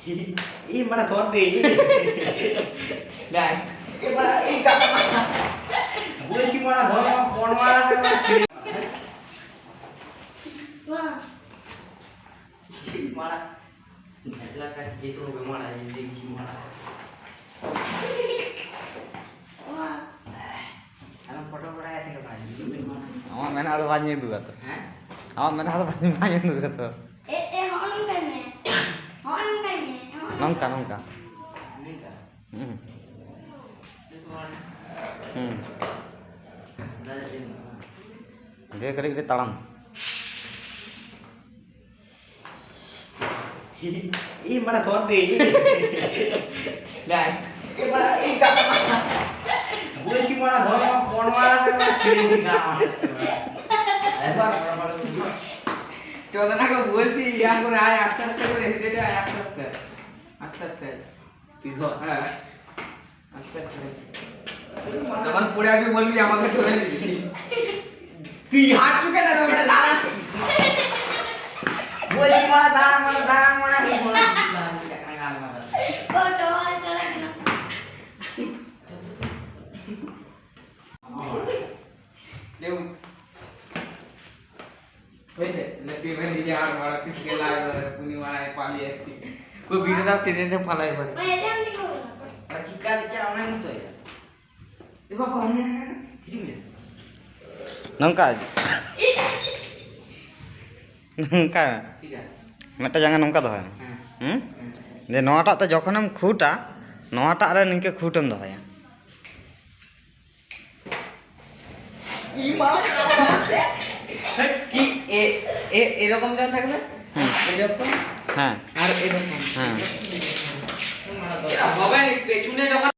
ই মানে ধরবে নাই এবার এই কাটা বলছি মারা ধর কোন মারা ছেড়ে বাহ মারা এলা কাট যেতে হবে মারা এই দেখি মারা বাহ আমি ফটো পড়া আছে কে ভাই আমার মেনা তো বানিয়ে দুগা তো হ্যাঁ আমার মেনা তো বানিয়ে দুগা তো এ হন কানে nongka nongka dia kali dia talam ini mana thorbe নাই এবার এই কাটা বলছি মারা ধর কোন মারা ছেড়ে দি না এবার চোদনা কে বলছি ইয়া করে আয় আস্তে আস্তে করে হেঁটে আয় আস্তে আস্তে আস্তে আস্তে তুই ধর হ্যাঁ আস্তে আস্তে যখন পড়ে আসবি বলবি আমাকে ধরে নিবি তুই হাত চুকে না ওটা দাঁড়া বলছি মারা দাঁড়া মারা ফটো আচ্ছা না দেউ ওইতে লেপি মেলি যা আর মারা কিসকে লাগে পুনি মারা পালি আসছি कोई वीडियो दा ट्रेन फलाई बन ओए जाम दिखो चिक्का दिचा ऑनलाइन तो है ए बाबा हमने हिरी में नंका नंका ठीक है मेटा jangan नंका दो है जे नोटा तो जखन हम खूटा नोटा रे निके खूटम दो है ई मारा কি এরকম দেন থাকবে এরকম হ্যাঁ আর এরকম হ্যাঁ হবে পেছনে যখন